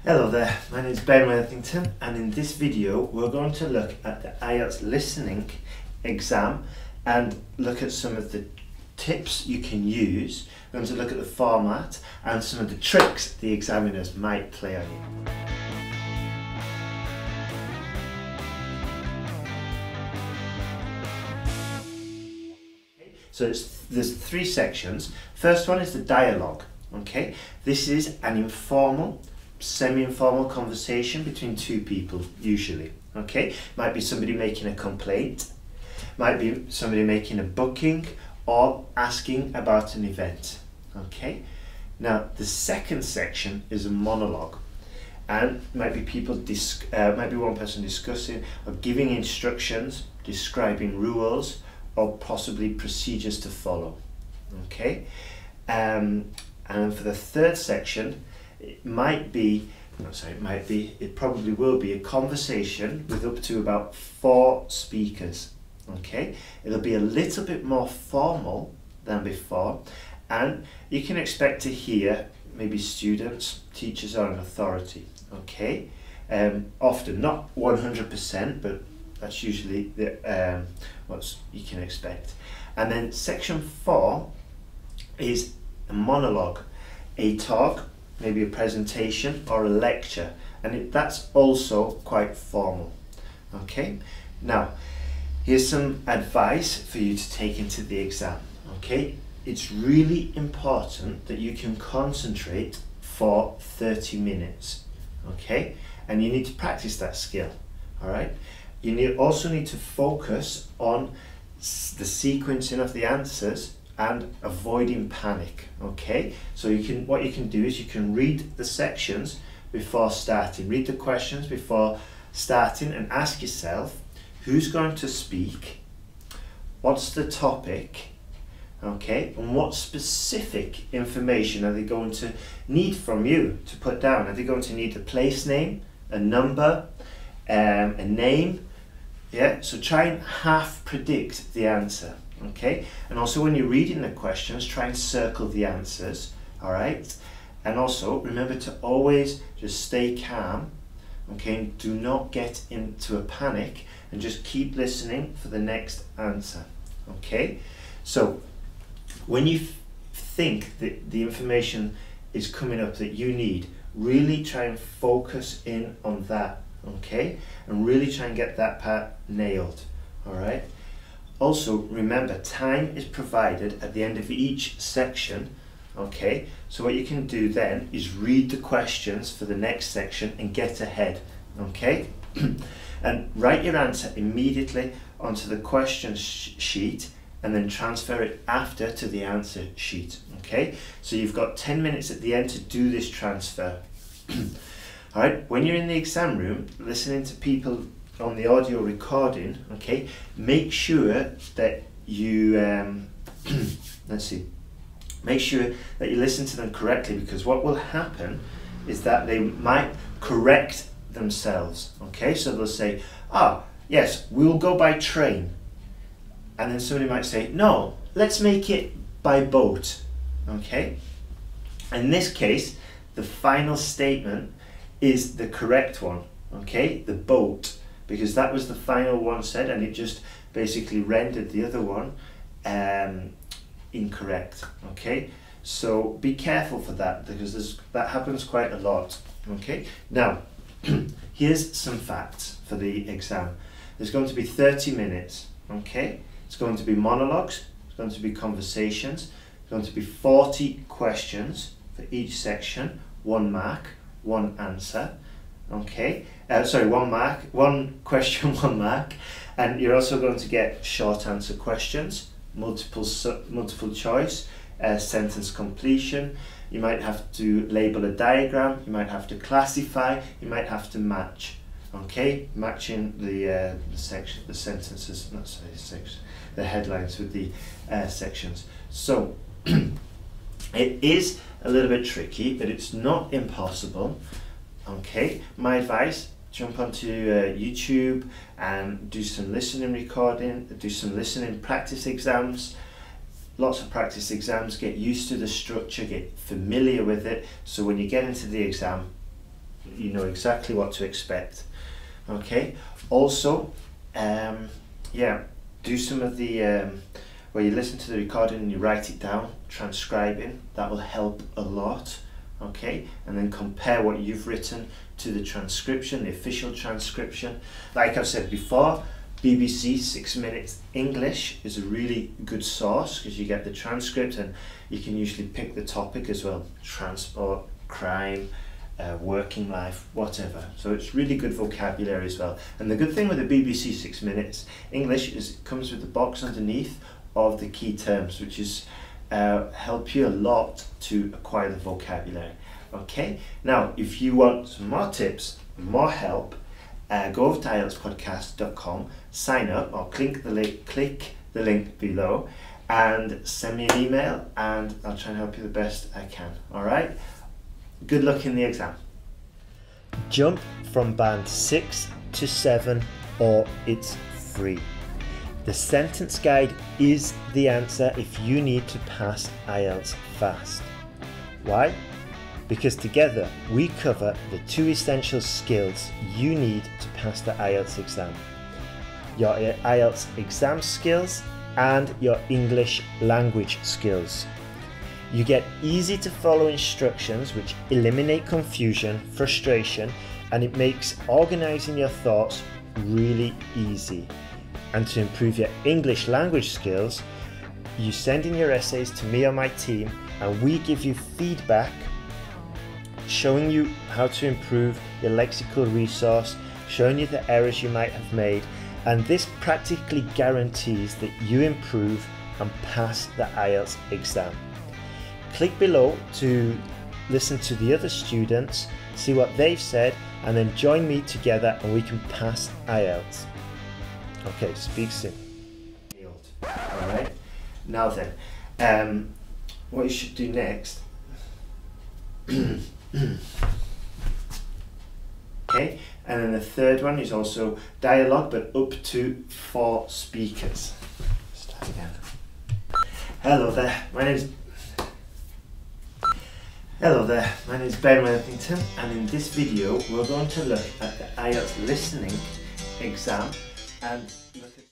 Hello there, my name is Ben Worthington, and in this video we're going to look at the IELTS Listening Exam and look at some of the tips you can use. We're going to look at the format and some of the tricks the examiners might play on you. So there's three sections. First one is the dialogue. Okay, this is an informal, semi-informal conversation between two people usually. Okay, might be somebody making a complaint, might be somebody making a booking or asking about an event. Okay, now the second section is a monologue, and might be people might be one person discussing or giving instructions, describing rules or possibly procedures to follow. Okay, and for the third section, it probably will be a conversation with up to about 4 speakers. Okay, it'll be a little bit more formal than before, and you can expect to hear maybe students, teachers or an authority. Okay, often not 100%, but that's usually what you can expect. And then section 4 is a monologue, a talk, maybe a presentation or a lecture, and that's also quite formal. Okay, now here's some advice for you to take into the exam. Okay, it's really important that you can concentrate for 30 minutes. Okay, and you need to practice that skill. All right, you also need to focus on the sequencing of the answers and avoiding panic. Okay, so what you can do is you can read the sections before starting, read the questions before starting, and ask yourself who's going to speak, what's the topic, okay, and what specific information are they going to need from you to put down. Are they going to need a place name, a number, a name? Yeah, so try and half predict the answer. Okay, and also when you're reading the questions, try and circle the answers. All right, and also remember to always just stay calm. Okay, do not get into a panic and just keep listening for the next answer. Okay, so when you think that the information is coming up that you need, really try and focus in on that. Okay, and really try and get that part nailed. All right. Also remember, time is provided at the end of each section. Okay, so what you can do then is read the questions for the next section and get ahead. Okay, and write your answer immediately onto the question sheet and then transfer it after to the answer sheet. Okay, so you've got 10 minutes at the end to do this transfer. All right, when you're in the exam room listening to people on the audio recording, okay, make sure that you make sure that you listen to them correctly, because what will happen is that they might correct themselves. Okay, so they'll say, yes, we'll go by train, and then somebody might say, no, let's make it by boat. Okay, in this case the final statement is the correct one. Okay, the boat, because that was the final one said, and it just basically rendered the other one incorrect. Okay, so be careful for that, because that happens quite a lot. Okay, now here's some facts for the exam. There's going to be 30 minutes. Okay, it's going to be monologues, it's going to be conversations, it's going to be 40 questions for each section, 1 mark, 1 answer. Okay, sorry, 1 mark, 1 question, 1 mark, and you're also going to get short answer questions, multiple choice, sentence completion. You might have to label a diagram, you might have to classify, you might have to match. Okay, matching the sentences, not sorry, section, the headlines with the sections. So it is a little bit tricky, but it's not impossible. Okay, my advice, jump onto YouTube and do some listening recording, do some listening practice exams. Lots of practice exams, get used to the structure, get familiar with it, so when you get into the exam, you know exactly what to expect. Okay. Also, yeah, do some of the where you listen to the recording and you write it down, transcribing. That will help a lot. Okay, and then compare what you've written to the transcription, the official transcription. Like I've said before, BBC 6 Minutes English is a really good source because you get the transcript and you can usually pick the topic as well: transport, crime, working life, whatever. So it's really good vocabulary as well. And the good thing with the BBC 6 Minutes English is it comes with the box underneath of the key terms, which is help you a lot to acquire the vocabulary. Okay, now if you want some more tips, more help, go over to IELTSPodcast.com, sign up, or click the link below and send me an email, and I'll try and help you the best I can. Alright, good luck in the exam. Jump from band 6 to 7 or it's free. The sentence guide is the answer if you need to pass IELTS fast. Why? Because together we cover the 2 essential skills you need to pass the IELTS exam: your IELTS exam skills and your English language skills. You get easy to follow instructions which eliminate confusion, frustration, and it makes organising your thoughts really easy. And to improve your English language skills, you send in your essays to me or my team, and we give you feedback showing you how to improve your lexical resource, showing you the errors you might have made, and this practically guarantees that you improve and pass the IELTS exam. Click below to listen to the other students, see what they've said, and then join me together and we can pass IELTS. Okay, speak soon. Alright, now then, what you should do next, okay, and then the third one is also dialogue, but up to 4 speakers. Start again. Hello there, my name's Ben Worthington, and in this video we're going to look at the IELTS listening exam and look